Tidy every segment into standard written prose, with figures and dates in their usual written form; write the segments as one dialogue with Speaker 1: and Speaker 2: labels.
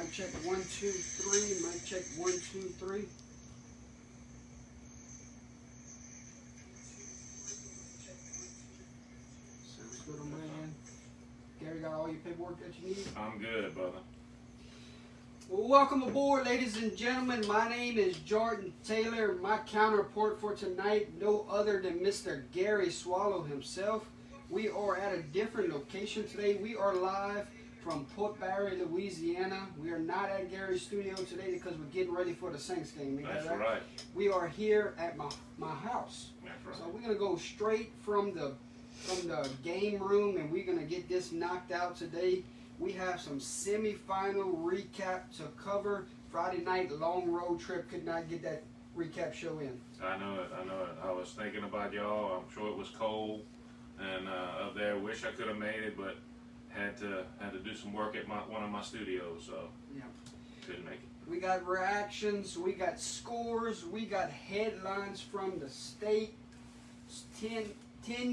Speaker 1: Mic check 1, 2, 3. Mic check 1, 2, 3. Sounds good on my end. Gary, got all your paperwork that you need?
Speaker 2: I'm good, brother.
Speaker 1: Well, welcome aboard, ladies and gentlemen. My name is Jordan Taylor. My counterpart for tonight, no other than Mr. Gary Swallow himself. We are at a different location today. We are live from Port Barre, Louisiana. We are not at Gary's studio today because we're getting ready for the Saints game.
Speaker 2: That's right.
Speaker 1: We are here at my house.
Speaker 2: That's right.
Speaker 1: So we're gonna go straight from the game room, and we're gonna get this knocked out today. We have some semifinal recap to cover. Friday night long road trip, could not get that recap show in.
Speaker 2: I know it. I was thinking about y'all. I'm sure it was cold and up there. Wish I could have made it, but had to do some work at one of my studios, so
Speaker 1: Yeah.
Speaker 2: couldn't make it.
Speaker 1: We got reactions, we got scores, we got headlines from the state. 10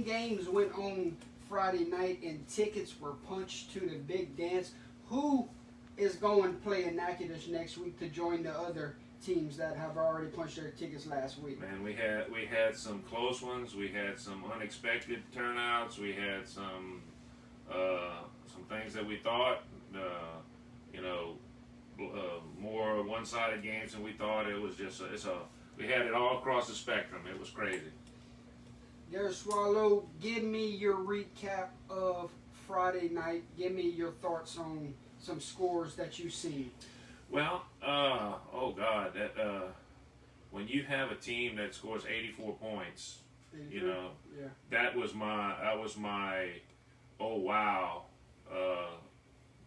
Speaker 1: games went on Friday night, and tickets were punched to the big dance. Who is going to play in Natchitoches next week to join the other teams that have already punched their tickets last week?
Speaker 2: Man, we had some close ones. We had some unexpected turnouts. We had some things that we thought, more one-sided games than we thought. It was just we had it all across the spectrum. It was crazy.
Speaker 1: Gary Swallow, give me your recap of Friday night. Give me your thoughts on some scores that you've seen.
Speaker 2: Well, oh God, that when you have a team that scores 84 points, you know,
Speaker 1: Yeah.
Speaker 2: that was my oh wow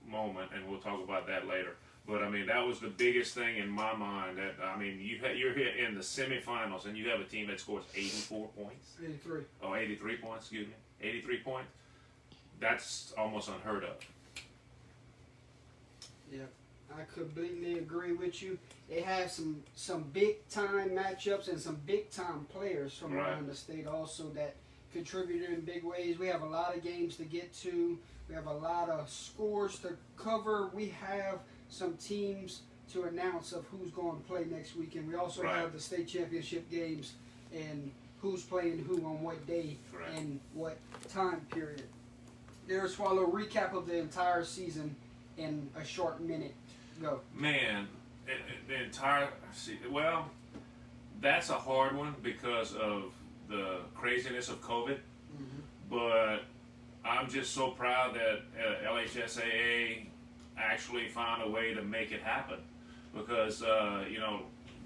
Speaker 2: moment, and we'll talk about that later. But I mean, that was the biggest thing in my mind. That I mean, you're here in the semifinals, and you have a team that scores 84 points.
Speaker 1: 83.
Speaker 2: Oh, 83 points. Excuse me, 83 points. That's almost unheard of.
Speaker 1: Yeah, I completely agree with you. They have some big time matchups and some big time players from
Speaker 2: Right.
Speaker 1: around the state also that contributed in big ways. We have a lot of games to get to. We have a lot of scores to cover. We have some teams to announce of who's going to play next weekend. We also
Speaker 2: Right.
Speaker 1: have the state championship games and who's playing who on what day
Speaker 2: Correct.
Speaker 1: and what time period. There's Swallow recap of the entire season in a short minute. Go.
Speaker 2: Man, the entire well, that's a hard one because of the craziness of COVID.
Speaker 1: Mm-hmm.
Speaker 2: But I'm just so proud that LHSAA actually found a way to make it happen, because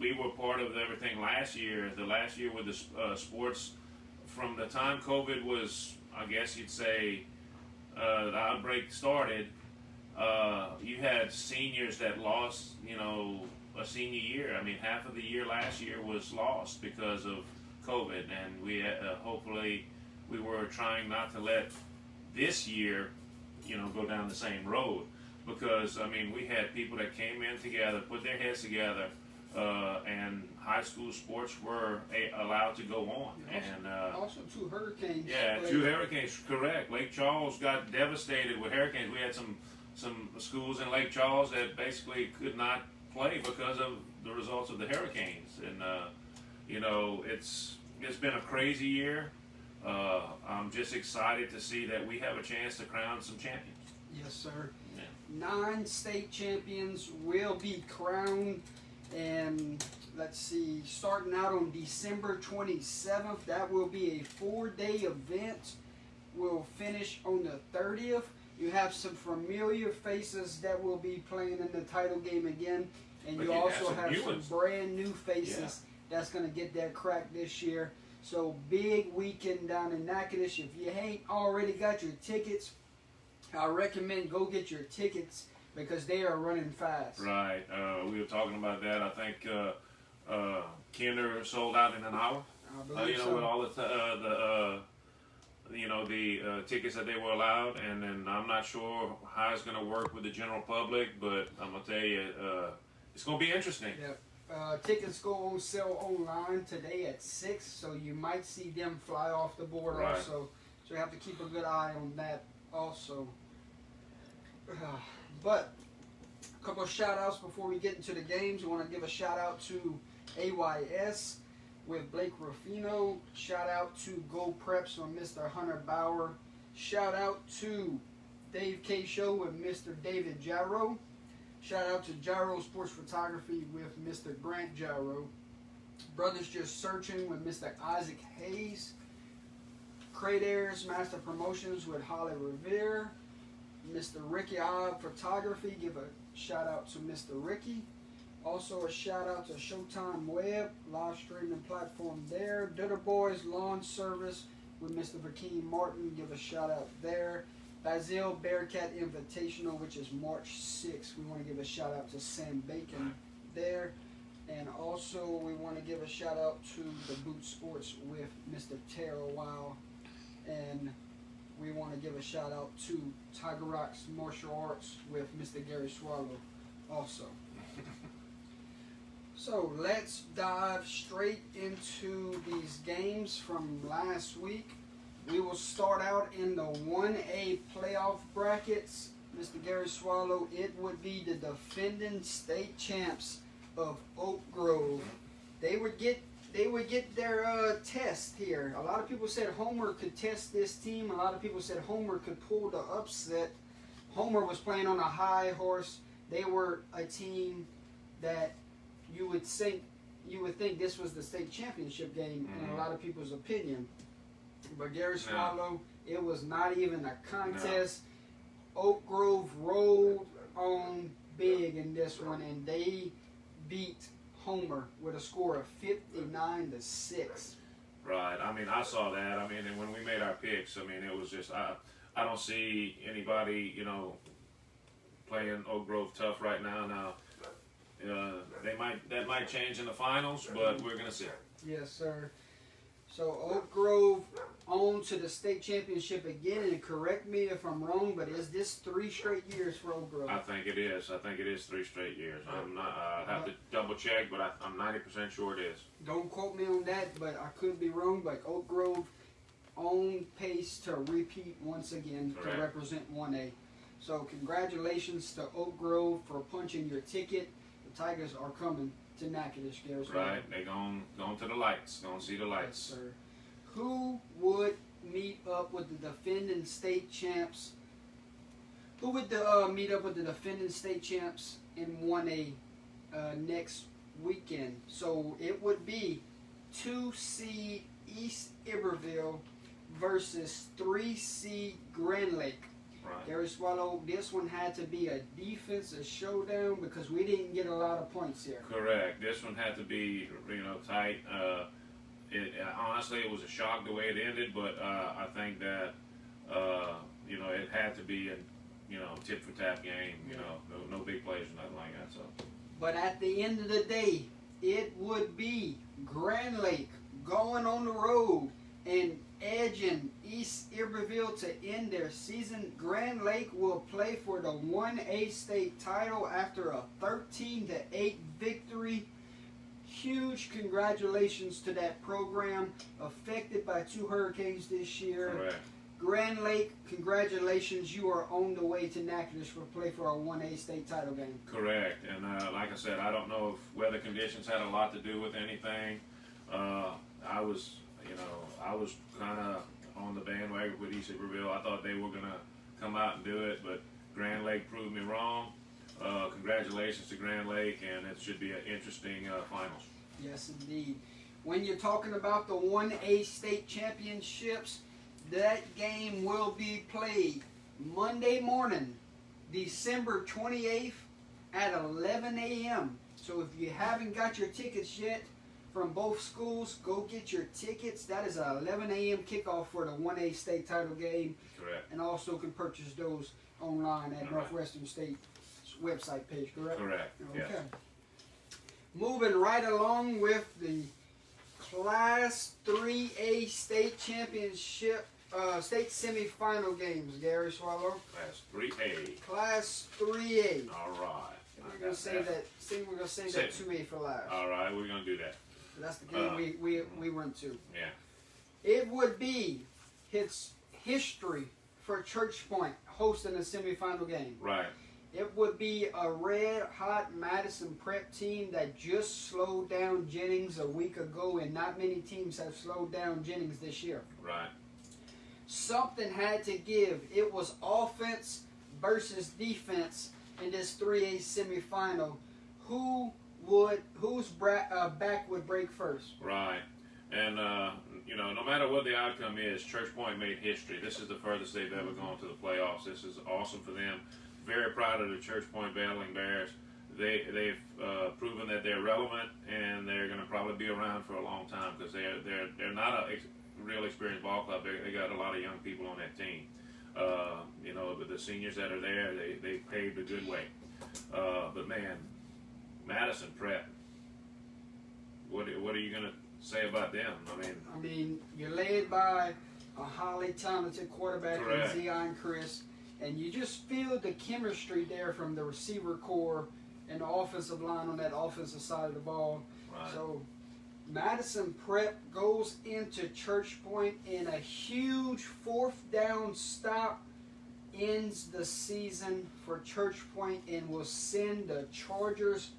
Speaker 2: we were part of everything last year. The last year with the sports, from the time COVID was, I guess you'd say, the outbreak started. You had seniors that lost, a senior year. I mean, half of the year last year was lost because of COVID, and we hopefully we were trying not to let this year, go down the same road, because I mean, we had people that came in together, put their heads together, and high school sports were allowed to go on. And
Speaker 1: Also, 2 hurricanes.
Speaker 2: yeah,
Speaker 1: played.
Speaker 2: 2 hurricanes, correct. Lake Charles got devastated with hurricanes. We had some schools in Lake Charles that basically could not play because of the results of the hurricanes. And it's been a crazy year. I'm just excited to see that we have a chance to crown some champions.
Speaker 1: Yes, sir.
Speaker 2: Yeah.
Speaker 1: 9 state champions will be crowned, and let's see, starting out on December 27th, that will be a 4-day event. We'll finish on the 30th. You have some familiar faces that will be playing in the title game again, and
Speaker 2: But
Speaker 1: you
Speaker 2: you
Speaker 1: also
Speaker 2: have some
Speaker 1: have
Speaker 2: new
Speaker 1: some
Speaker 2: ones.
Speaker 1: brand new faces that's going to get that crack this year. So big weekend down in Natchitoches. If you ain't already got your tickets, I recommend go get your tickets because they are running fast.
Speaker 2: Right. We were talking about that. I think Kinder sold out in an hour.
Speaker 1: I believe
Speaker 2: With
Speaker 1: so.
Speaker 2: all the tickets that they were allowed, and then I'm not sure how it's going to work with the general public, but I'm going to tell you, it's going to be interesting.
Speaker 1: Yeah. Tickets go on sale online today at 6, so you might see them fly off the board
Speaker 2: Right.
Speaker 1: also. So you have to keep a good eye on that also. But couple of shout outs before we get into the games. We want to give a shout out to AYS with Blake Rufino. Shout out to Go Preps on Mr. Hunter Bauer. Shout out to Dave K Show with Mr. David Jarrow. Shout out to Jarrow Sports Photography with Mr. Grant Jarrow. Brothers Just Searching with Mr. Isaac Hayes. Crate Airs Master Promotions with Holly Revere. Mr. Ricky Obb Photography, give a shout out to Mr. Ricky. Also a shout out to Showtime Web, live streaming platform there. Ditter Boys Lawn Service with Mr. Vakeem Martin, give a shout out there. Basil Bearcat Invitational, which is March 6th. We want to give a shout out to Sam Bacon there. And also we want to give a shout out to the Boot Sports with Mr. Tara Wow. And we want to give a shout out to Tiger Rocks Martial Arts with Mr. Gary Swallow also. So let's dive straight into these games from last week. We will start out in the 1A playoff brackets. Mr. Gary Swallow, it would be the defending state champs of Oak Grove. They would get their test here. A lot of people said Homer could test this team. A lot of people said Homer could pull the upset. Homer was playing on a high horse. They were a team that you would think this was the state championship game in a lot of people's opinion. But Gary Swallow, it was not even a contest. No. Oak Grove rolled on big in this one, and they beat Homer with a score of 59-6.
Speaker 2: Right. I mean, I saw that. I mean, and when we made our picks, I mean, it was just I don't see anybody, playing Oak Grove tough right now. Now, that might change in the finals, but we're gonna see.
Speaker 1: Yes, sir. So Oak Grove on to the state championship again, and correct me if I'm wrong, but is this 3 straight years for Oak Grove?
Speaker 2: I think it is. I think it is 3 straight years. I'm not. I have to double check, but I'm 90% sure it is.
Speaker 1: Don't quote me on that, but I could be wrong. But Oak Grove on pace to repeat once again. Correct. To represent 1A. So congratulations to Oak Grove for punching your ticket. The Tigers are coming to Natchitoches, Gary.
Speaker 2: Right, they going to the lights. Going to see the lights.
Speaker 1: Yes, sir. Who would meet up with the defending state champs? Who would meet up with the defending state champs in 1A next weekend? So it would be 2C East Iberville versus 3C Grand Lake.
Speaker 2: Right.
Speaker 1: Gary Swallow, this one had to be a defensive showdown because we didn't get a lot of points here.
Speaker 2: Correct. This one had to be, tight. Honestly, it was a shock the way it ended, but I think that, it had to be a tit for tat game. No big plays or nothing like that. So.
Speaker 1: But at the end of the day, it would be Grand Lake going on the road and edging East Iberville to end their season. Grand Lake will play for the 1A state title after a 13-8 victory. Huge congratulations to that program, affected by 2 hurricanes this year.
Speaker 2: Correct.
Speaker 1: Grand Lake, congratulations. You are on the way to Natchitoches for play for our 1A state title game.
Speaker 2: Correct. And like I said, I don't know if weather conditions had a lot to do with anything. I was kind of on the bandwagon with East Iberville. I thought they were going to come out and do it, but Grand Lake proved me wrong. Congratulations to Grand Lake, and it should be an interesting finals.
Speaker 1: Yes, indeed. When you're talking about the 1A state championships, that game will be played Monday morning, December 28th at 11 a.m. So if you haven't got your tickets yet from both schools, go get your tickets. That is an 11 a.m. kickoff for the 1A state title game.
Speaker 2: Correct.
Speaker 1: And also can purchase those online at Northwestern State's website page, correct?
Speaker 2: Correct.
Speaker 1: Okay.
Speaker 2: Yes.
Speaker 1: Moving right along with the Class 3A state championship, state semifinal games, Gary Swallow.
Speaker 2: Class 3A.
Speaker 1: Class 3A.
Speaker 2: All right.
Speaker 1: We're gonna say that. We're gonna say that 2A for last.
Speaker 2: All right, we're gonna do that.
Speaker 1: That's the game we went to.
Speaker 2: Yeah.
Speaker 1: It would be its history for Church Point hosting a semifinal game.
Speaker 2: Right.
Speaker 1: It would be a red-hot Madison Prep team that just slowed down Jennings a week ago, and not many teams have slowed down Jennings this year.
Speaker 2: Right.
Speaker 1: Something had to give. It was offense versus defense in this 3A semifinal. Whose back would break first?
Speaker 2: Right. And, no matter what the outcome is, Church Point made history. This is the furthest they've ever gone to the playoffs. This is awesome for them. Very proud of the Church Point Battling Bears. They've proven that they're relevant, and they're going to probably be around for a long time because they're not a real experienced ball club. They got a lot of young people on that team. But the seniors that are there, they paved a good way. But man, Madison Prep. What are you going to say about them?
Speaker 1: I mean, you're led by a highly talented quarterback in Zion Chris, and you just feel the chemistry there from the receiver core and the offensive line on that offensive side of the ball.
Speaker 2: Right.
Speaker 1: So Madison Prep goes into Church Point in a huge fourth down stop, ends the season for Church Point, and will send the Chargers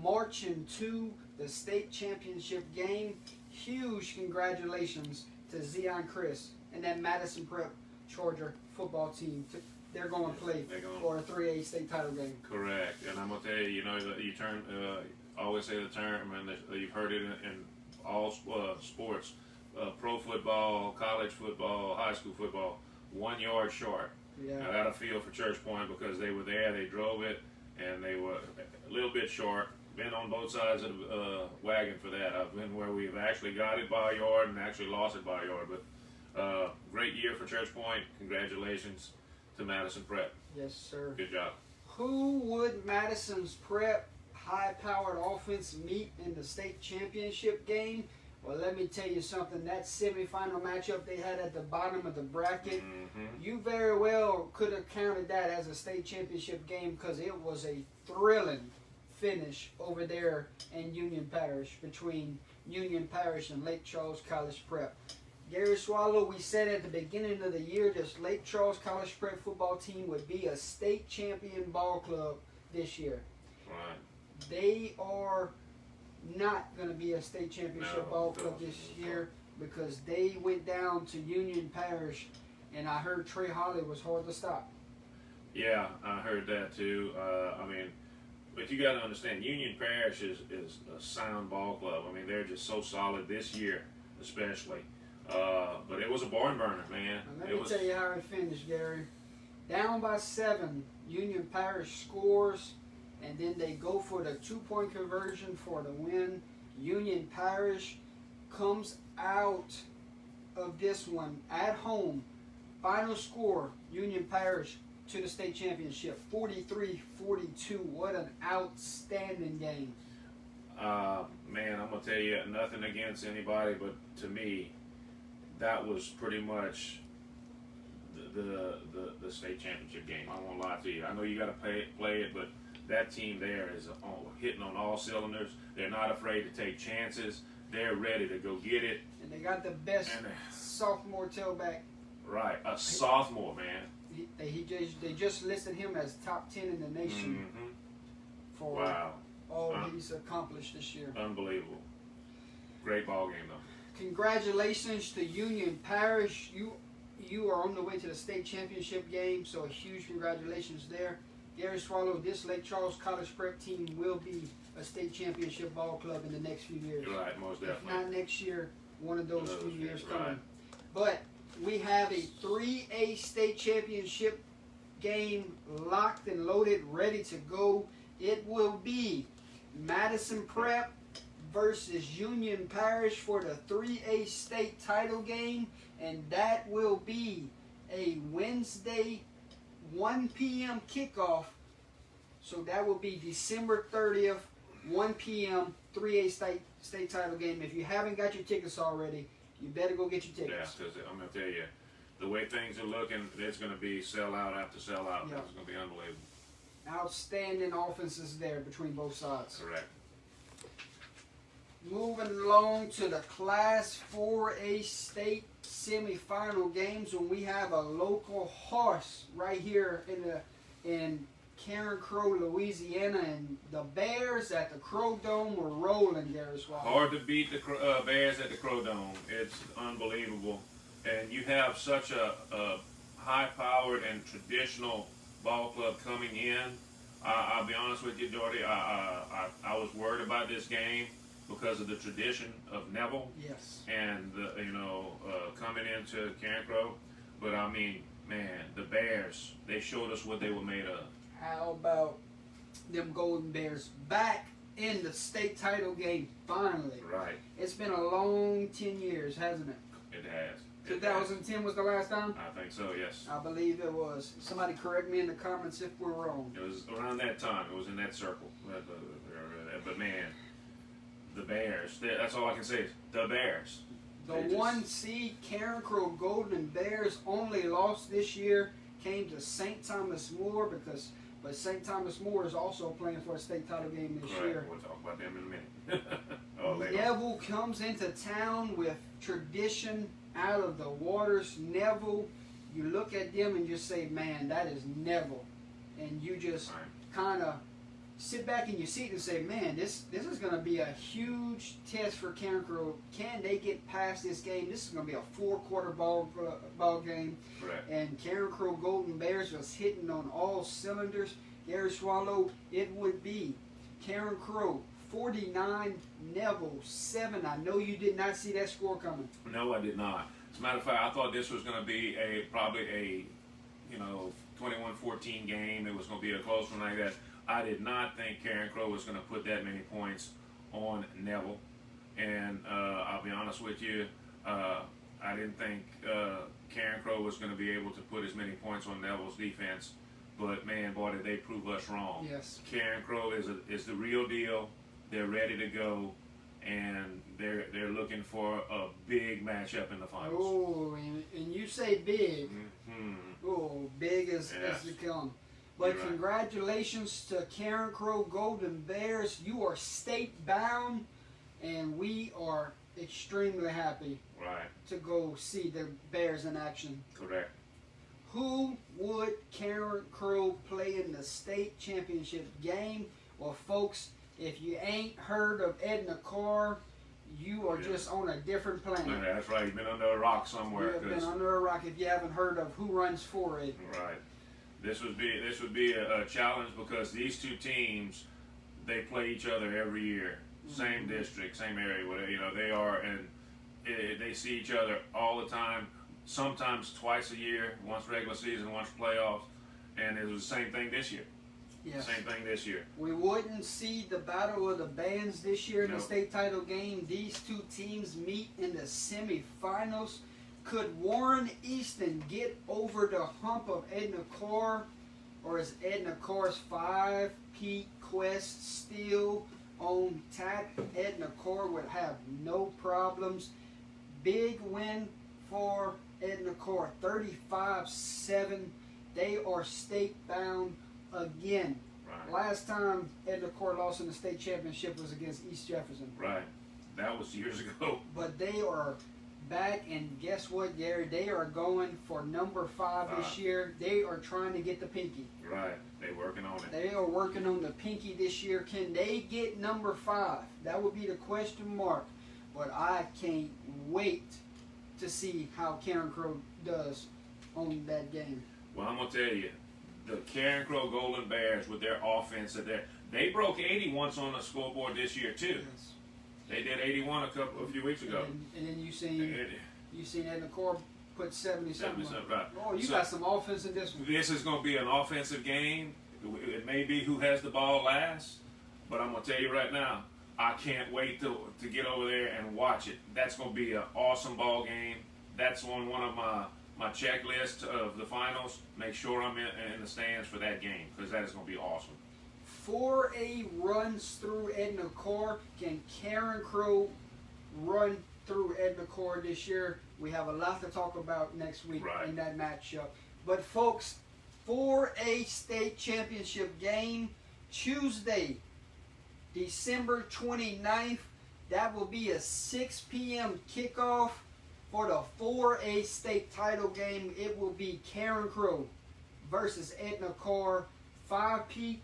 Speaker 1: marching to the state championship game. Huge congratulations to Zion Chris and that Madison Prep Charger football team. They're going to play for a 3A state title game.
Speaker 2: Correct. And I'm going to tell you, you always say the term, and you've heard it in all sports, pro football, college football, high school football, 1 yard short.
Speaker 1: Yeah.
Speaker 2: I got a feel for Church Point because they were there, they drove it, and they were a little bit short. Been on both sides of the wagon for that. I've been where we've actually got it by a yard and actually lost it by a yard. But great year for Church Point. Congratulations to Madison Prep.
Speaker 1: Yes, sir.
Speaker 2: Good job.
Speaker 1: Who would Madison's Prep high-powered offense meet in the state championship game? Well, let me tell you something. That semifinal matchup they had at the bottom of the bracket, you very well could have counted that as a state championship game because it was a thrilling finish over there in Union Parish between Union Parish and Lake Charles College Prep. Gary Swallow, we said at the beginning of the year this Lake Charles College Prep football team would be a state champion ball club this year.
Speaker 2: Right.
Speaker 1: They are not going to be a state championship ball club this year because they went down to Union Parish, and I heard Trey Holly was hard to stop.
Speaker 2: Yeah, I heard that too. But you got to understand, Union Parish is a sound ball club. I mean, they're just so solid this year, especially. But it was a barn burner, man.
Speaker 1: Now, let me tell you how it finished, Gary. Down by 7, Union Parish scores, and then they go for the 2-point conversion for the win. Union Parish comes out of this one at home. Final score, Union Parish to the state championship, 43-42. What an outstanding game.
Speaker 2: Man, I'm going to tell you, nothing against anybody, but to me, that was pretty much the state championship game. I won't lie to you. I know you got to play it, but that team there is hitting on all cylinders. They're not afraid to take chances. They're ready to go get it.
Speaker 1: And they got the best sophomore tailback.
Speaker 2: Right, a sophomore, man.
Speaker 1: They just listed him as top 10 in the nation for all he's accomplished this year.
Speaker 2: Unbelievable. Great ball game, though.
Speaker 1: Congratulations to Union Parish. You are on the way to the state championship game, so a huge congratulations there. Gary Swallow, this Lake Charles College Prep team will be a state championship ball club in the next few years.
Speaker 2: You're right, most definitely.
Speaker 1: If not next year, one of those few years coming.
Speaker 2: Right.
Speaker 1: But we have a 3A state championship game locked and loaded, ready to go. It will be Madison Prep versus Union Parish for the 3A state title game, and that will be a Wednesday 1 p.m. kickoff. So that will be December 30th, 1 p.m. 3A state title game. If you haven't got your tickets already, you better go get your tickets.
Speaker 2: Yeah, because I'm going to tell you, the way things are looking, it's going to be sell out after sell out.
Speaker 1: Yeah.
Speaker 2: It's going to be unbelievable.
Speaker 1: Outstanding offenses there between both sides.
Speaker 2: Correct.
Speaker 1: Moving along to the Class 4A state semifinal games, when we have a local horse right here in Karen Crow, Louisiana, and the Bears at the Crow Dome were rolling there as well.
Speaker 2: Hard to beat the Bears at the Crow Dome. It's unbelievable. And you have such a high-powered and traditional ball club coming in. I'll be honest with you, Jordy. I was worried about this game because of the tradition of Neville.
Speaker 1: Yes.
Speaker 2: And coming into Karen Crow. But I mean, man, the Bears, they showed us what they were made of.
Speaker 1: How about them Golden Bears back in the state title game finally?
Speaker 2: Right.
Speaker 1: It's been a long 10 years, hasn't it?
Speaker 2: It has.
Speaker 1: 2010 was the last time?
Speaker 2: I think so, yes.
Speaker 1: I believe it was. Somebody correct me in the comments if we're wrong.
Speaker 2: It was around that time. It was in that circle. But man, the Bears, that's all I can say is the Bears.
Speaker 1: The one seed Karen Crow Golden Bears only loss this year came to St. Thomas More but St. Thomas More is also playing for a state title game this year.
Speaker 2: We'll talk about them in a minute.
Speaker 1: Neville comes into town with tradition out of the waters. Neville, you look at them and just say, man, that is Neville. And you just kind of sit back in your seat and say, man, this is going to be a huge test for Karen Crow. Can they get past this game? This is going to be a 4-quarter ball game.
Speaker 2: Correct.
Speaker 1: And Karen Crow Golden Bears was hitting on all cylinders. Gary Swallow, it would be Karen Crow 49, Neville 7. I know you did not see that score coming.
Speaker 2: No, I did not. As a matter of fact, I thought this was going to be probably a 21-14 game. It was going to be a close one like that. I did not think Karen Crow was going to put that many points on Neville. And I'll be honest with you, I didn't think Karen Crow was going to be able to put as many points on Neville's defense. But man, boy, did they prove us wrong.
Speaker 1: Yes.
Speaker 2: Karen Crow is the real deal. They're ready to go, and they're looking for a big matchup in the finals.
Speaker 1: Oh, and you say big.
Speaker 2: Mm-hmm.
Speaker 1: Oh, big as they come. But
Speaker 2: You're right.
Speaker 1: Congratulations to Karen Crow Golden Bears. You are state bound, and we are extremely happy
Speaker 2: Right.
Speaker 1: to go see the Bears in action.
Speaker 2: Correct.
Speaker 1: Who would Karen Crow play in the state championship game? Well, folks, if you ain't heard of Edna Carr, you are just on a different planet.
Speaker 2: Yeah, that's right. You've been under a rock somewhere.
Speaker 1: You have been under a rock if you haven't heard of who runs for it.
Speaker 2: Right. This would be a challenge because these two teams, they play each other every year. Same district, same area, whatever. They are, and they see each other all the time. Sometimes twice a year, once regular season, once playoffs, and it was the same thing this year.
Speaker 1: Yes.
Speaker 2: Same thing this year.
Speaker 1: We wouldn't see the battle of the bands this year in the
Speaker 2: Nope.
Speaker 1: state title game. These two teams meet in the semifinals. Could Warren Easton get over the hump of Edna Carr, or is Edna Carr's 5-peat quest still on tap? Edna Carr would have no problems. Big win for Edna Carr, 35-7. They are state bound again.
Speaker 2: Right.
Speaker 1: Last time Edna Carr lost in the state championship was against East Jefferson.
Speaker 2: Right. That was years ago.
Speaker 1: But they are back, and guess what, Gary? They are going for number 5 this year. They are trying to get the pinky.
Speaker 2: Right. They're working on it.
Speaker 1: They are working on the pinky this year. Can they get number 5? That would be the question mark. But I can't wait to see how Karen Crow does on that game.
Speaker 2: Well, I'm gonna tell you, the Karen Crow Golden Bears with their offense, they broke 80 once on the scoreboard this year too.
Speaker 1: Yes.
Speaker 2: They did 81 a few weeks ago.
Speaker 1: And then you seen Edna Carr put 70 something.
Speaker 2: Right.
Speaker 1: Oh, you
Speaker 2: So-
Speaker 1: got some offense in this one.
Speaker 2: This is going to be an offensive game. It may be who has the ball last, but I'm going to tell you right now, I can't wait to get over there and watch it. That's going to be an awesome ball game. That's on one of my checklist of the finals. Make sure I'm in the stands for that game because that is going to be awesome.
Speaker 1: 4A runs through Edna Carr. Can Karen Crow run through Edna Carr this year? We have a lot to talk about next week in that matchup. But folks, 4A state championship game Tuesday, December 29th. That will be a 6 p.m. kickoff for the 4A state title game. It will be Karen Crow versus Edna Carr. five-peat,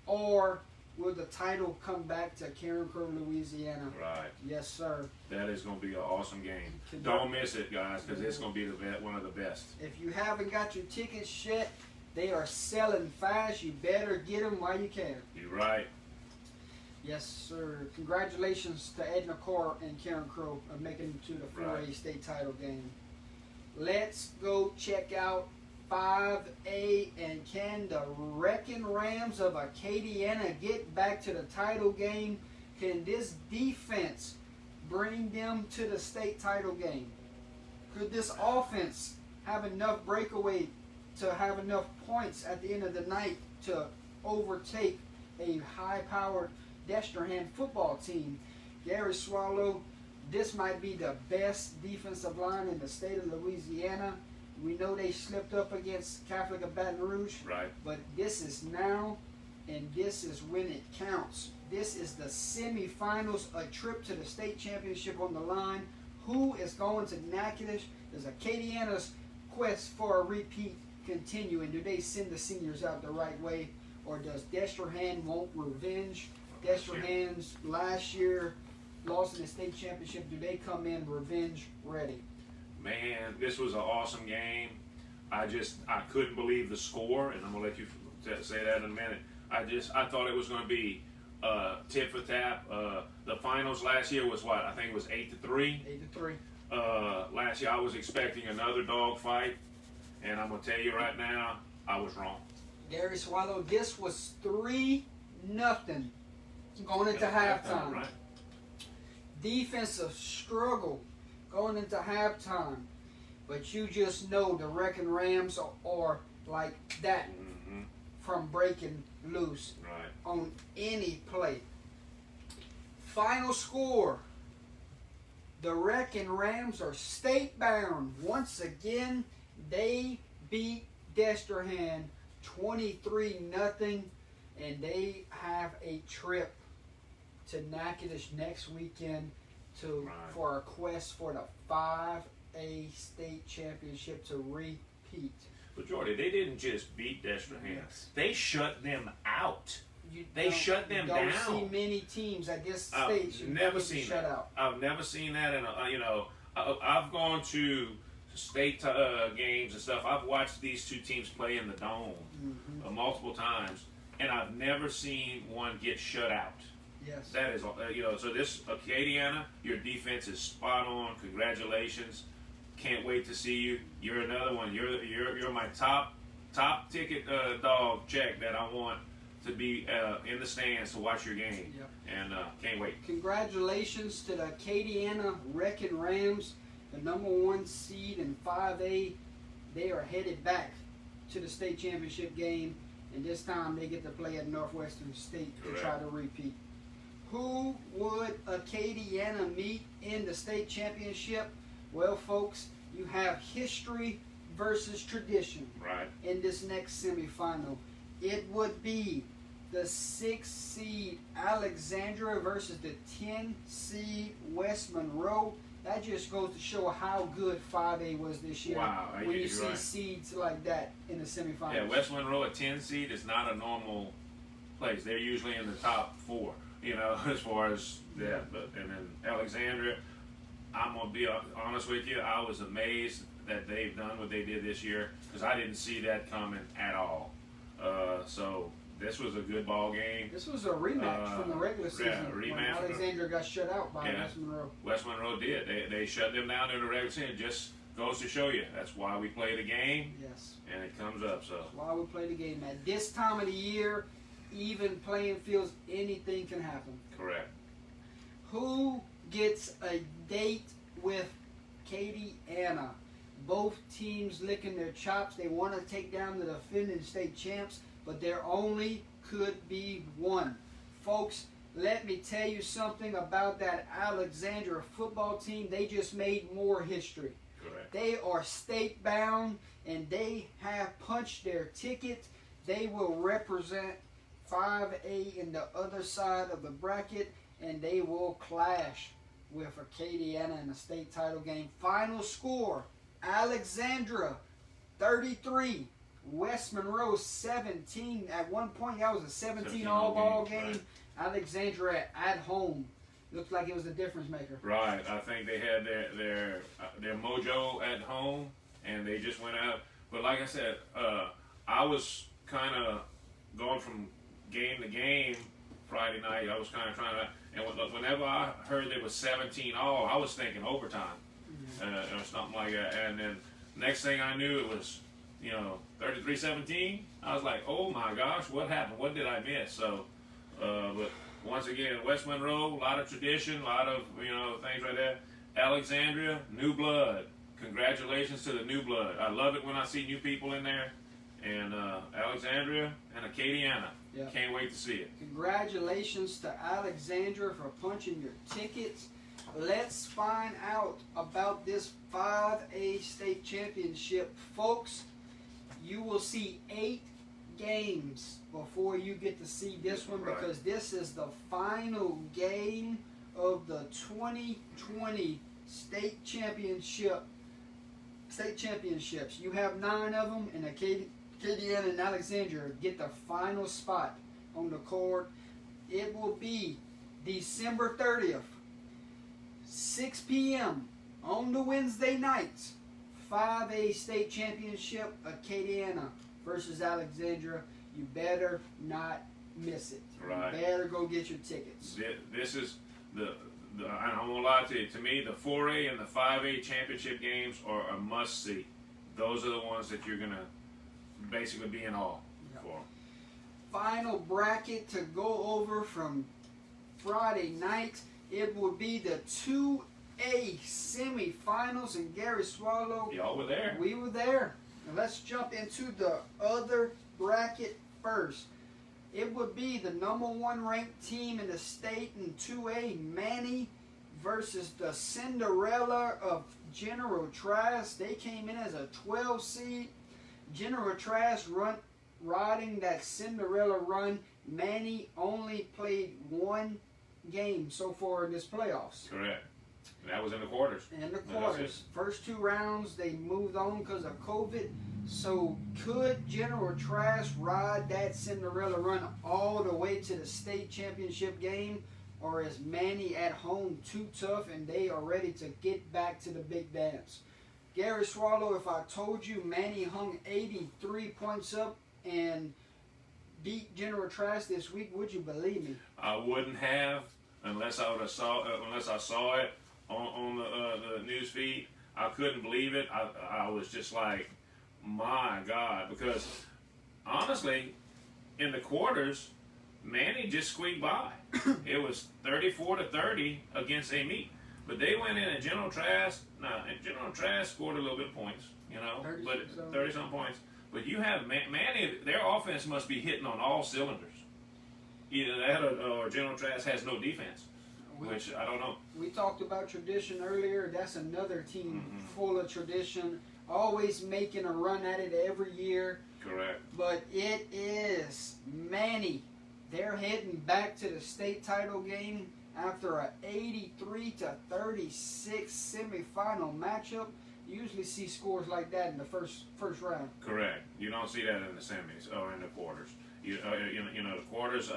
Speaker 1: or will the title come back to Carencro, Louisiana?
Speaker 2: Right.
Speaker 1: Yes, sir.
Speaker 2: That is going to be an awesome game.
Speaker 1: Congrats.
Speaker 2: Don't miss it, guys, because it's going to be one of the best.
Speaker 1: If you haven't got your tickets yet, they are selling fast. You better get them while you can.
Speaker 2: You're right.
Speaker 1: Yes, sir. Congratulations to Edna Carr and Carencro of making it to the 4A
Speaker 2: Right.
Speaker 1: state title game. Let's go check out 5A, and can the Wrecking Rams of Acadiana get back to the title game? Can this defense bring them to the state title game? Could this offense have enough breakaway to have enough points at the end of the night to overtake a high-powered Destrehan football team? Gary Swallow, this might be the best defensive line in the state of Louisiana. We know they slipped up against Catholic of Baton Rouge,
Speaker 2: Right.
Speaker 1: but this is now, and this is when it counts. This is the semifinals, a trip to the state championship on the line. Who is going to Natchitoches? Does Acadiana's quest for a repeat continue, and do they send the seniors out the right way, or does Destrehan want revenge? Destrehan's last year lost in the state championship. Do they come in revenge ready?
Speaker 2: Man, this was an awesome game. I couldn't believe the score, and I'm gonna let you say that in a minute. I thought it was gonna be tit for tat. The finals last year was what? I think it was 8-3.
Speaker 1: 8-3.
Speaker 2: Last year I was expecting another dog fight, and I'm gonna tell you right now, I was wrong.
Speaker 1: Gary Swallow, this was 3-0 going into halftime.
Speaker 2: Right.
Speaker 1: Defensive struggle going into halftime, but you just know the Wrecking Rams are like that
Speaker 2: Mm-hmm.
Speaker 1: from breaking loose
Speaker 2: Right.
Speaker 1: on any play. Final score: the Wrecking Rams are state bound once again. They beat Destrehan 23-0, and they have a trip to Natchitoches next weekend
Speaker 2: Right.
Speaker 1: for a quest for the 5A state championship to repeat.
Speaker 2: But Jordy, they didn't just beat Destrehan.
Speaker 1: Yes.
Speaker 2: They shut them out.
Speaker 1: You
Speaker 2: They
Speaker 1: don't-
Speaker 2: shut them
Speaker 1: you don't
Speaker 2: down.
Speaker 1: see many teams at this
Speaker 2: I've
Speaker 1: stage who
Speaker 2: never
Speaker 1: get
Speaker 2: seen
Speaker 1: shut
Speaker 2: that.
Speaker 1: out.
Speaker 2: I've never seen that, and I've gone to state games and stuff. I've watched these two teams play in the dome
Speaker 1: Mhm.
Speaker 2: multiple times, and I've never seen one get shut out.
Speaker 1: Yes.
Speaker 2: That is, so this Acadiana, your defense is spot on. Congratulations. Can't wait to see you. You're another one. You're my top ticket dog check that I want to be in the stands to watch your game.
Speaker 1: Yep.
Speaker 2: And can't wait.
Speaker 1: Congratulations to the Acadiana Wrecking Rams, the number 1 seed in 5A. They are headed back to the state championship game, and this time they get to play at Northwestern State to try to repeat. Who would Acadiana meet in the state championship? Well, folks, you have history versus tradition
Speaker 2: Right.
Speaker 1: in this next semifinal. It would be the 6 seed Alexandria versus the 10 seed West Monroe. That just goes to show how good 5A was this year.
Speaker 2: Wow,
Speaker 1: when you
Speaker 2: you're
Speaker 1: see
Speaker 2: right.
Speaker 1: seeds like that in the semifinals.
Speaker 2: Yeah, West Monroe, a 10 seed, is not a normal place. They're usually in the top 4, as far as that. But and then Alexandria, I'm gonna be honest with you, I was amazed that they've done what they did this year, because I didn't see that coming at all. So this was a good ball game.
Speaker 1: This was a rematch from the regular season when
Speaker 2: rematch from the-
Speaker 1: Alexandria got shut out by
Speaker 2: Yeah.
Speaker 1: West Monroe.
Speaker 2: West Monroe did. They shut them down in the regular season. It just goes to show you that's why we play the game,
Speaker 1: Yes.
Speaker 2: and it comes up. So
Speaker 1: While we play the game. At this time of the year, even playing fields, anything can happen.
Speaker 2: correct.
Speaker 1: Who gets a date with Katie Anna? Both teams licking their chops. They want to take down the defending state champs, but there only could be one. Folks, let me tell you something about that Alexandria football team. They just made more history.
Speaker 2: Correct.
Speaker 1: They are state bound, and they have punched their ticket. They will represent 5A in the other side of the bracket, and they will clash with Acadiana in the state title game. Final score: Alexandria 33, West Monroe 17. At one point, that was a 17
Speaker 2: all
Speaker 1: all ball
Speaker 2: game,
Speaker 1: game.
Speaker 2: right.
Speaker 1: Alexandria at home looked like it was a difference maker.
Speaker 2: Right. I think they had their mojo at home, and they just went out. But like I said, I was kind of going from game to game Friday night. I was kind of trying to, and whenever I heard there was 17 all, I was thinking overtime or something like that. And then next thing I knew, it was 33-17. I was like, oh my gosh, what happened? What did I miss? So, but once again, West Monroe, a lot of tradition, a lot of things right there. Alexandria, new blood. Congratulations to the new blood. I love it when I see new people in there. And Alexandria and Acadiana.
Speaker 1: Yep.
Speaker 2: Can't wait to see it.
Speaker 1: Congratulations to Alexandria for punching your tickets. Let's find out about this 5A state championship. Folks, you will see 8 games before you get to see this one,
Speaker 2: Right.
Speaker 1: because this is the final game of the 2020 state championships. You have 9 of them, and Acadiana and Alexandria get the final spot on the card. It will be December 30th, 6 p.m. on the Wednesday nights. 5A state championship, Acadiana versus Alexandria. You better not miss it.
Speaker 2: Right.
Speaker 1: You better go get your tickets.
Speaker 2: This is I don't want to lie to you. To me, the 4A and the 5A championship games are a must-see. Those are the ones that you're going to basically be in awe for.
Speaker 1: Final bracket to go over from Friday night. It will be the 2A semifinals, and Gary Swallow.
Speaker 2: Y'all were there.
Speaker 1: We were there. Now let's jump into the other bracket first. It would be the number 1 ranked team in the state in 2A, Manny, versus the Cinderella of General Trask. They came in as a 12 seed. General Trask riding that Cinderella run. Manny only played 1 game so far in this playoffs.
Speaker 2: Correct. And that was in the quarters.
Speaker 1: In the quarters. First 2 rounds, they moved on because of COVID. So could General Trask ride that Cinderella run all the way to the state championship game? Or is Manny at home too tough and they are ready to get back to the big dance? Gary Swallow, if I told you Manny hung 83 points up and beat General Trask this week, would you believe me?
Speaker 2: I wouldn't have unless I saw it on the news feed. I couldn't believe it. I was just like, my God, because honestly, in the quarters, Manny just squeaked by. It was 34-30 against Amite. But they went in and General Trask scored a little bit of points, 30-some points. But you have Manny, their offense must be hitting on all cylinders. Either that or General Trask has no defense, which I don't know.
Speaker 1: We talked about tradition earlier. That's another team full of tradition, always making a run at it every year.
Speaker 2: Correct.
Speaker 1: But it is Manny. They're heading back to the state title game after a 83-36 semifinal matchup. You usually see scores like that in the first round.
Speaker 2: Correct. You don't see that in the semis or in the quarters. The quarters,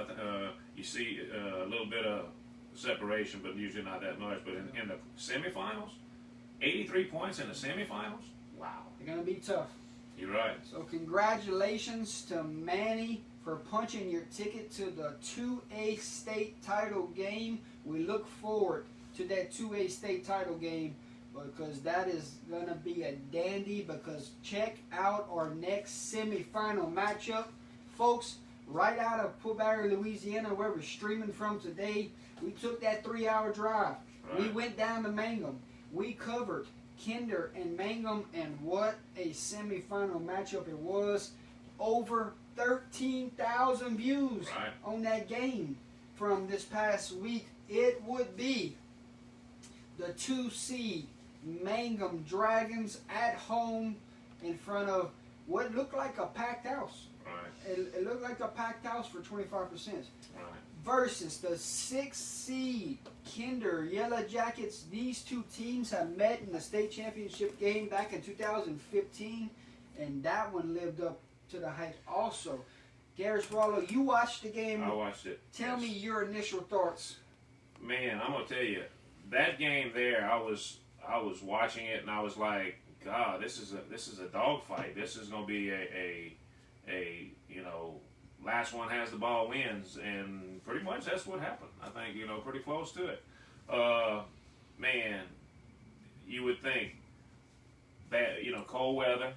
Speaker 2: you see a little bit of separation, but usually not that much. But in the semifinals, 83 points in the semifinals? Wow.
Speaker 1: They're going to be tough.
Speaker 2: You're right.
Speaker 1: So congratulations to Manny for punching your ticket to the 2A state title game. We look forward to that 2A state title game because that is going to be a dandy, because check out our next semifinal matchup. Folks, right out of Pillsbury, Louisiana, where we're streaming from today, we took that 3-hour drive. Right. We went down to Mangum. We covered Kinder and Mangum, and what a semifinal matchup it was. Over 13,000 views on that game from this past week. It would be the 2 seed Mangum Dragons at home in front of what looked like a packed house.
Speaker 2: Right.
Speaker 1: It looked like a packed house for 25%.
Speaker 2: Right.
Speaker 1: Versus the 6 seed Kinder Yellow Jackets. These 2 teams have met in the state championship game back in 2015, and that one lived up to the hype. Also, Gary Swallow, you watched the game.
Speaker 2: I watched it.
Speaker 1: Tell
Speaker 2: Yes.
Speaker 1: me your initial thoughts.
Speaker 2: Man, I'm gonna tell you, that game there, I was watching it and I was like, God, this is a dogfight. This is gonna be a last one has the ball wins, and pretty much that's what happened. I think pretty close to it. Man, you would think that cold weather.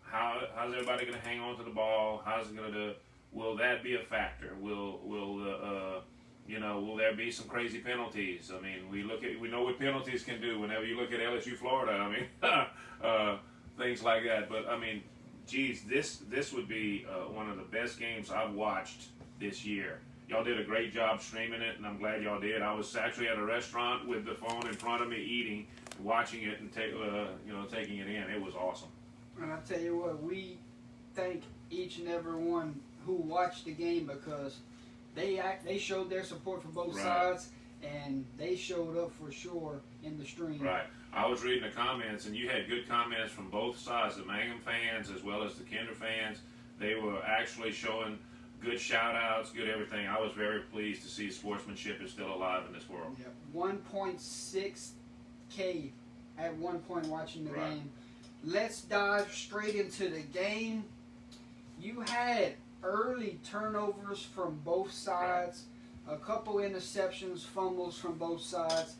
Speaker 2: How's everybody gonna hang on to the ball? How's it gonna do? Will that be a factor? Will there be some crazy penalties? I mean, we know what penalties can do whenever you look at LSU Florida. I mean, things like that. But I mean, geez, this would be one of the best games I've watched this year. Y'all did a great job streaming it, and I'm glad y'all did. I was actually at a restaurant with the phone in front of me, eating, watching it, and taking it in. It was awesome.
Speaker 1: And I tell you what, we thank each and every one who watched the game, because they showed their support for both
Speaker 2: Right.
Speaker 1: sides, and they showed up for sure in the stream.
Speaker 2: Right. I was reading the comments, and you had good comments from both sides, the Mangum fans as well as the Kinder fans. They were actually showing good shout-outs, good everything. I was very pleased to see sportsmanship is still alive in this world.
Speaker 1: Yep. 1.6K at one point watching the
Speaker 2: Right.
Speaker 1: game. Let's dive straight into the game. You had early turnovers from both sides, a couple interceptions, fumbles from both sides.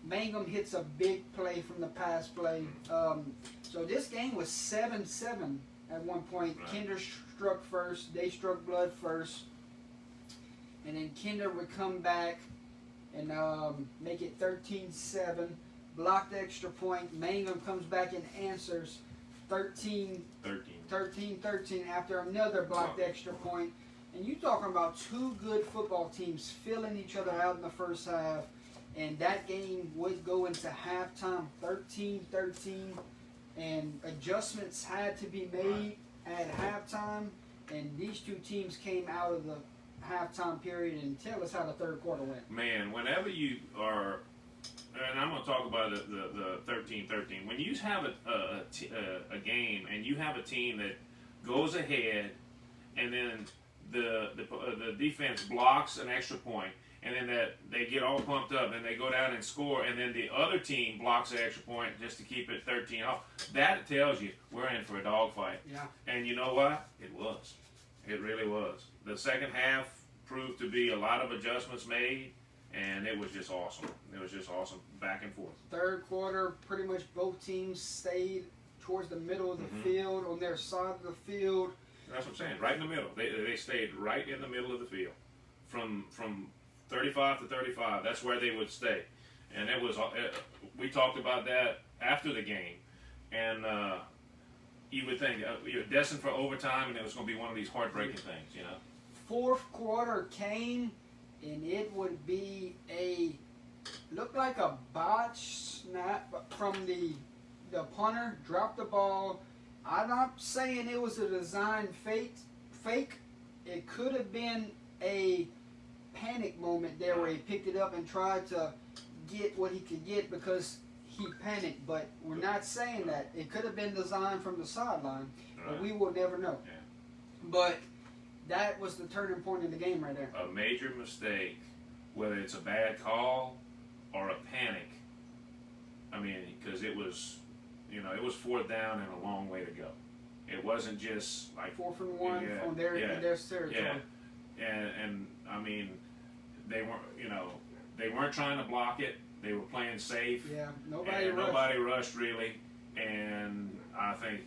Speaker 1: Mangum hits a big play from the pass play. So this game was 7-7 at one point.
Speaker 2: Right.
Speaker 1: Kinder struck first. They struck blood first. And then Kinder would come back and make it 13-7. Blocked the extra point. Mangum comes back and answers 13 after another blocked extra point. And you talking about two good football teams filling each other out in the first half. And that game would go into halftime 13-13. And adjustments had to be made at halftime. And these two teams came out of the halftime period. And tell us how the third quarter went.
Speaker 2: Man, whenever you are, and I'm going to talk about the 13-13. When you have a game and you have a team that goes ahead, and then the defense blocks an extra point, and then that they get all pumped up and they go down and score, and then the other team blocks an extra point just to keep it 13 off, that tells you we're in for a dogfight.
Speaker 1: Yeah.
Speaker 2: And you know what? It was. It really was. The second half proved to be a lot of adjustments made, and it was just awesome. It was just awesome, back and forth.
Speaker 1: Third quarter, pretty much both teams stayed towards the middle of the field, on their side of the field.
Speaker 2: That's what I'm saying. Right in the middle. They stayed right in the middle of the field, from 35 to 35. That's where they would stay, and it was. We talked about that after the game, and you would think you're destined for overtime, and it was going to be one of these heartbreaking things, you know.
Speaker 1: Fourth quarter came, and it would be looked like a botch snap from the punter. Dropped the ball. I'm not saying it was a design fake. It could have been a panic moment there where he picked it up and tried to get what he could get because he panicked. But we're not saying that. It could have been designed from the sideline, but we will never know.
Speaker 2: Yeah.
Speaker 1: But that was the turning point in the game right there.
Speaker 2: A major mistake, whether it's a bad call or a panic. I mean, because it was, it was fourth down and a long way to go. It wasn't just like
Speaker 1: 4th and 1
Speaker 2: Yeah,
Speaker 1: from their
Speaker 2: yeah,
Speaker 1: in their territory.
Speaker 2: Yeah, and I mean, they weren't trying to block it. They were playing safe.
Speaker 1: Yeah, nobody rushed.
Speaker 2: Nobody rushed really, and I think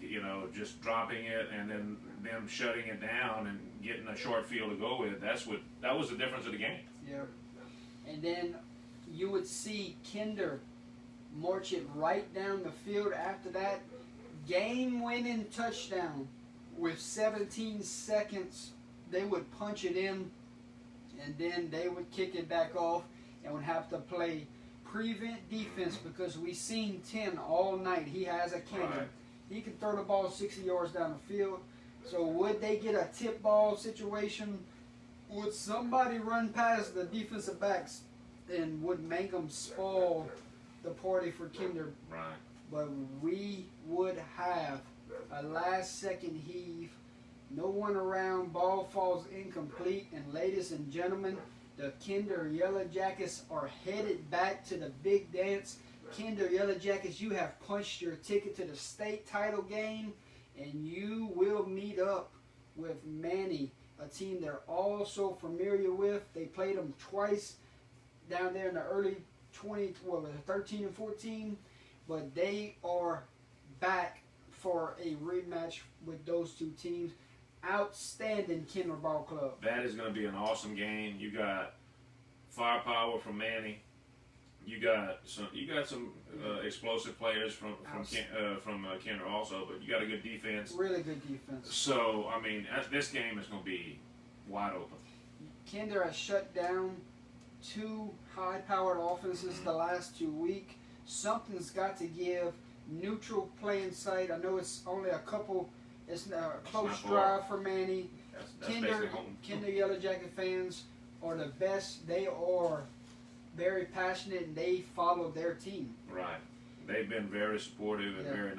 Speaker 2: just dropping it and then them shutting it down and getting a short field to go with. That was the difference of the game.
Speaker 1: Yeah, and then you would see Kinder march it right down the field after that game-winning touchdown with 17 seconds. They would punch it in, and then they would kick it back off and would have to play prevent defense because we seen 10 all night. He has a cannon.
Speaker 2: Right.
Speaker 1: He can throw the ball 60 yards down the field. So would they get a tip ball situation? Would somebody run past the defensive backs, and would Mangum spoil the party for Kinder?
Speaker 2: Right.
Speaker 1: But we would have A last-second heave. No one around. Ball falls incomplete. And ladies and gentlemen, the Kinder Yellow Jackets are headed back to the big dance. Kinder Yellow Jackets, you have punched your ticket to the state title game, and you will meet up with Manny, a team they're all so familiar with. They played them twice down there in the early 13 and 14, but they are back for a rematch with those two teams. Outstanding Kinder Ball Club.
Speaker 2: That is going to be an awesome game. You got firepower from Manny. You got some explosive players from Kinder also, but you got a good defense.
Speaker 1: Really good defense.
Speaker 2: So I mean, this game is going to be wide open.
Speaker 1: Kinder has shut down two high-powered offenses the last 2 weeks. Something's got to give. Neutral playing site. I know it's only a couple. It's a close drive for Manny.
Speaker 2: That's basically home.
Speaker 1: Kinder Yellow Jacket fans are the best. They are very passionate and they follow their team.
Speaker 2: Right. They've been very supportive and very,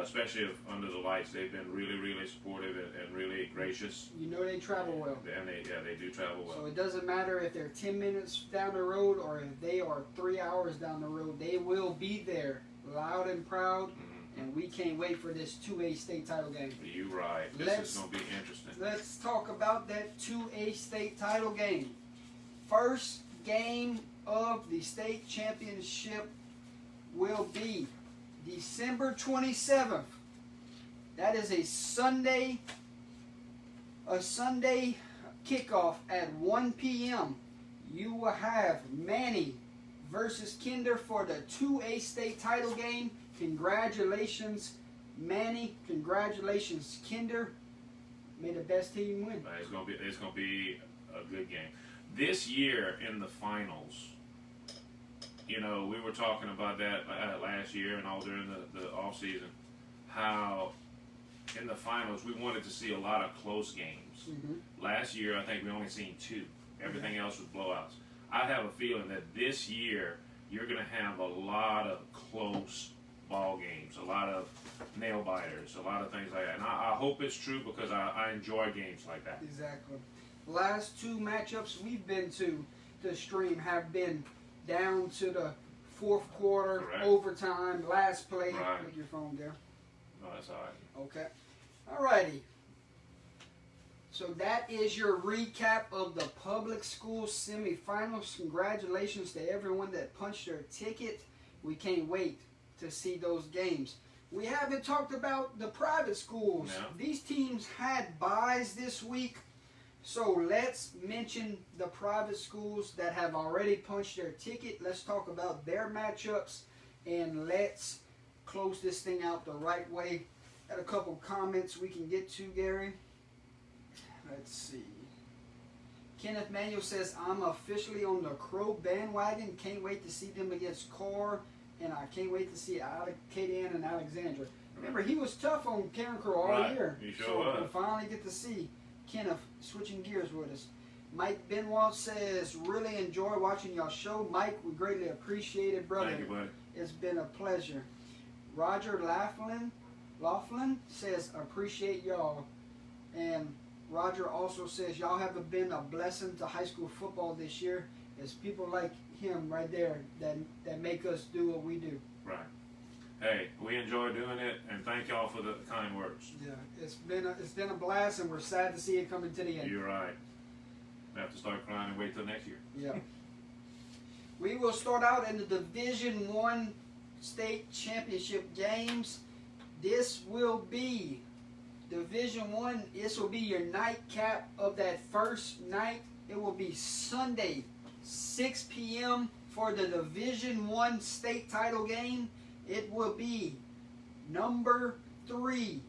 Speaker 2: especially under the lights, they've been really, really supportive and really gracious.
Speaker 1: You know they travel well.
Speaker 2: And they do travel well.
Speaker 1: So it doesn't matter if they're 10 minutes down the road or if they are 3 hours down the road. They will be there, loud and proud.
Speaker 2: Mm-hmm.
Speaker 1: And we can't wait for this 2A state title game.
Speaker 2: You're right. This is going to be interesting.
Speaker 1: Let's talk about that 2A state title game. First game of the state championship will be December 27th. That is a Sunday kickoff at 1 p.m. You will have Manny versus Kinder for the 2A state title game. Congratulations, Manny. Congratulations, Kinder. May the best team win.
Speaker 2: It's going to be a good game. This year in the finals, you know, we were talking about that last year and all during the off season. How in the finals we wanted to see a lot of close games.
Speaker 1: Mm-hmm.
Speaker 2: Last year, I think we only seen 2. Everything else was blowouts. I have a feeling that this year you're going to have a lot of close ball games, a lot of nail biters, a lot of things like that. And I hope it's true because I enjoy games like that.
Speaker 1: Exactly. Last 2 matchups we've been to the stream have been down to the 4th quarter,
Speaker 2: Correct.
Speaker 1: overtime, last play.
Speaker 2: Right.
Speaker 1: Put your phone there.
Speaker 2: No, that's all right.
Speaker 1: Okay. Alrighty. So that is your recap of the public school semifinals. Congratulations to everyone that punched their ticket. We can't wait to see those games. We haven't talked about the private schools.
Speaker 2: No.
Speaker 1: These teams had byes this week. So let's mention the private schools that have already punched their ticket. Let's talk about their matchups and let's close this thing out the right way. Got a couple comments we can get to, Gary. Let's see. Kenneth Manuel says, I'm officially on the Crow bandwagon. Can't wait to see them against Carr. And I can't wait to see Katie Ann and Alexandra. Remember, he was tough on Karen Crow all year.
Speaker 2: He sure
Speaker 1: so
Speaker 2: was.
Speaker 1: we'll finally get to see Kenneth switching gears with us. Mike Benoit says, really enjoy watching y'all show. Mike, we greatly appreciate it, brother.
Speaker 2: Thank you, buddy.
Speaker 1: It's been a pleasure. Roger Laughlin says, appreciate y'all. And Roger also says, y'all have been a blessing to high school football this year. It's people like him right there that make us do what we do.
Speaker 2: Right. Hey, we enjoy doing it, and thank y'all for the kind words.
Speaker 1: Yeah, it's been a blast, and we're sad to see it coming to the end.
Speaker 2: You're right. We have to start crying and wait till next year.
Speaker 1: Yeah. We will start out in the Division I state championship games. This will be Division I. This will be your nightcap of that first night. It will be Sunday, 6 p.m. for the Division I state title game. It will be number 3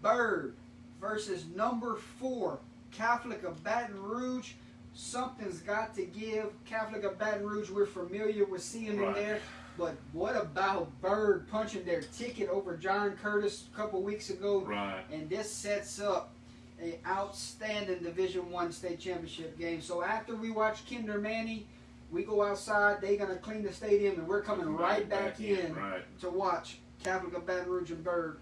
Speaker 1: Bird versus number 4 Catholic of Baton Rouge. Something's got to give. Catholic of Baton Rouge, we're familiar with seeing them there. But what about Bird punching their ticket over John Curtis a couple weeks ago?
Speaker 2: Right.
Speaker 1: And this sets up an outstanding Division I state championship game. So after we watch Kinder Manny, we go outside. They're going to clean the stadium, and we're coming right back in
Speaker 2: Right.
Speaker 1: to watch Catholic of Baton Rouge and Bird.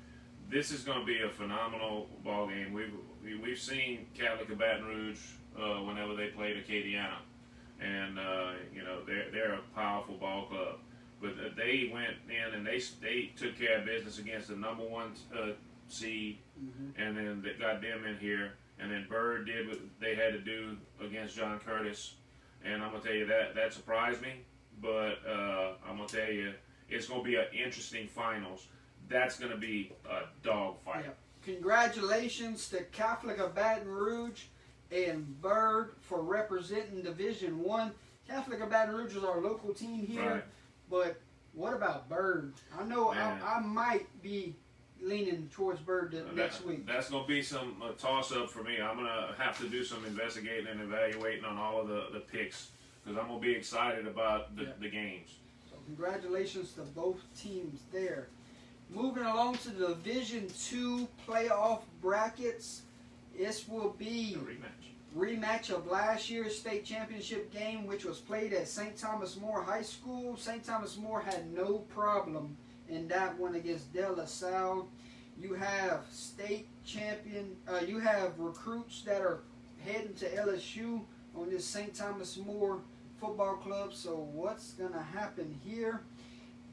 Speaker 2: this is going to be a phenomenal ball game. We've seen Catholic of Baton Rouge whenever they played Acadiana, and they're a powerful ball club. But they went in and they took care of business against the number one seed, and then they got them in here. And then Bird did what they had to do against John Curtis, and I'm gonna tell you that surprised me. But I'm gonna tell you, it's gonna be an interesting finals. That's gonna be a dogfight.
Speaker 1: Yeah. Congratulations to Catholic of Baton Rouge and Bird for representing Division One. Catholic of Baton Rouge is our local team here,
Speaker 2: Right.
Speaker 1: but what about Bird? I know
Speaker 2: Man.
Speaker 1: I might be leaning towards Bird next week.
Speaker 2: That's going to be some toss-up for me. I'm going to have to do some investigating and evaluating on all of the picks because I'm going to be excited about the games.
Speaker 1: So congratulations to both teams there. Moving along to the Division II playoff brackets, this will be
Speaker 2: A
Speaker 1: rematch of last year's state championship game, which was played at St. Thomas More High School. St. Thomas More had no problem in that one against De La Salle. You have state champion. You have recruits that are heading to LSU on this St. Thomas More football club. So what's gonna happen here?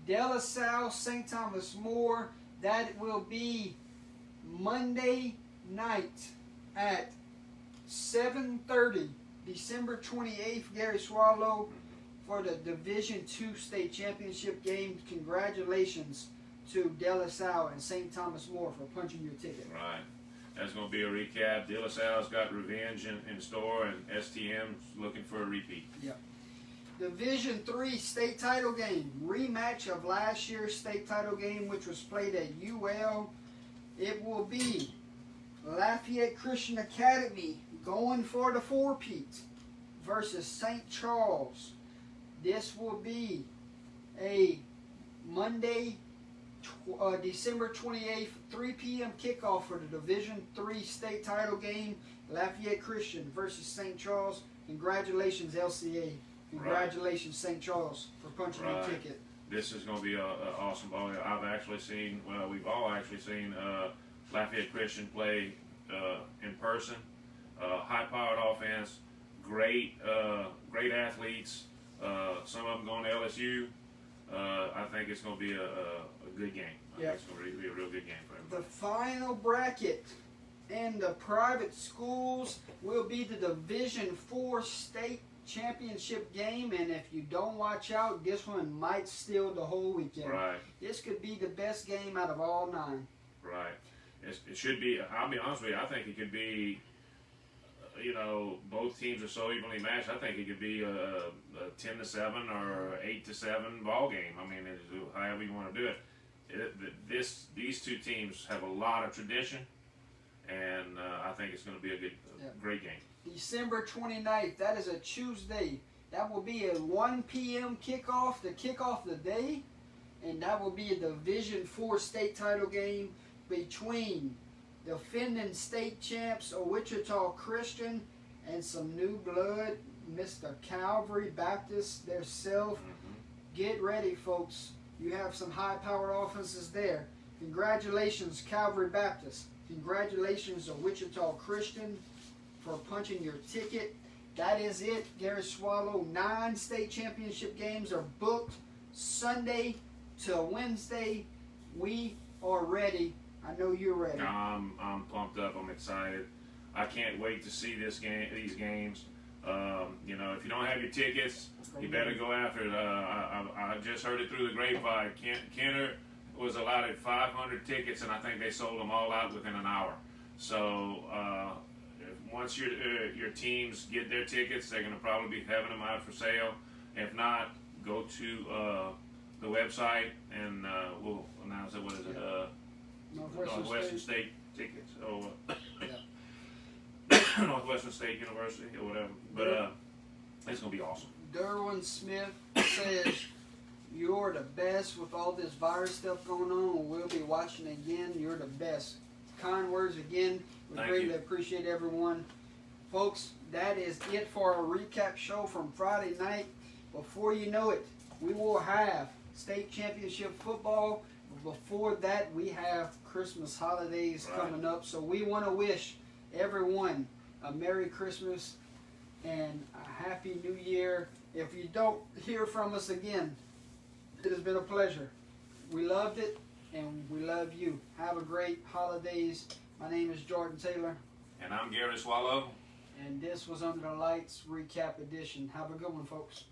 Speaker 1: De La Salle, St. Thomas More. That will be Monday night at 7:30, December 28th. Gary Swallow for the Division II state championship game. Congratulations to De La Salle and St. Thomas More for punching your ticket.
Speaker 2: Right. That's going to be a recap. De La Salle's got revenge in store, and STM's looking for a repeat.
Speaker 1: Division III state title game. Rematch of last year's state title game, which was played at UL. It will be Lafayette Christian Academy going for the four-peat versus St. Charles. This will be a Monday, December 28th, 3 p.m. kickoff for the Division III state title game. Lafayette Christian versus St. Charles. Congratulations, LCA. Congratulations, St. Charles, for punching your ticket.
Speaker 2: This is going to be an awesome ball. I've actually seen, we've all actually seen Lafayette Christian play in person. High-powered offense, great athletes. Some of them going to LSU. I think it's going to be a good game. I think it's going to be a real good game for everybody.
Speaker 1: The final bracket in the private schools will be the Division IV state championship game, and if you don't watch out, this one might steal the whole weekend.
Speaker 2: Right.
Speaker 1: This could be the best game out of all 9.
Speaker 2: Right. It should be. I'll be honest with you. I think it could be. Both teams are so evenly matched. I think it could be a 10-7 or 8-7 ball game. I mean, however you want to do it. These two teams have a lot of tradition, and I think it's going to be a great game.
Speaker 1: December 29th. That is a Tuesday. That will be a 1 p.m. kickoff to kick off the day, and that will be a Division IV state title game between defending state champs Wichita Christian and some new blood, Mr. Calvary Baptist theirself. Get ready, folks. You have some high-powered offenses there. Congratulations, Calvary Baptist. Congratulations to Wichita Christian for punching your ticket. That is it. Gary Swallow, 9 state championship games are booked Sunday to Wednesday. We are ready. I know you're ready.
Speaker 2: I'm pumped up. I'm excited. I can't wait to see these games. If you don't have your tickets, you better go after it. I just heard it through the grapevine. Kenner was allotted 500 tickets, and I think they sold them all out within an hour. So once your teams get their tickets, they're going to probably be having them out for sale. If not, go to the website, and we'll announce it. What is it? Northwestern State tickets, or Northwestern State University, or whatever. But it's gonna be awesome.
Speaker 1: Derwin Smith says you're the best with all this virus stuff going on. We'll be watching again. You're the best. Kind words again. We greatly appreciate everyone, folks. That is it for our recap show from Friday night. Before you know it, we will have state championship football Before that, we have Christmas holidays
Speaker 2: Right.
Speaker 1: coming up, so we want to wish everyone a Merry Christmas and a Happy New Year. If you don't hear from us again, it has been a pleasure. We loved it, and we love you. Have a great holidays. My name is Jordan Taylor,
Speaker 2: And I'm Gary Swallow.
Speaker 1: and this was Under the Lights Recap Edition. Have a good one, folks.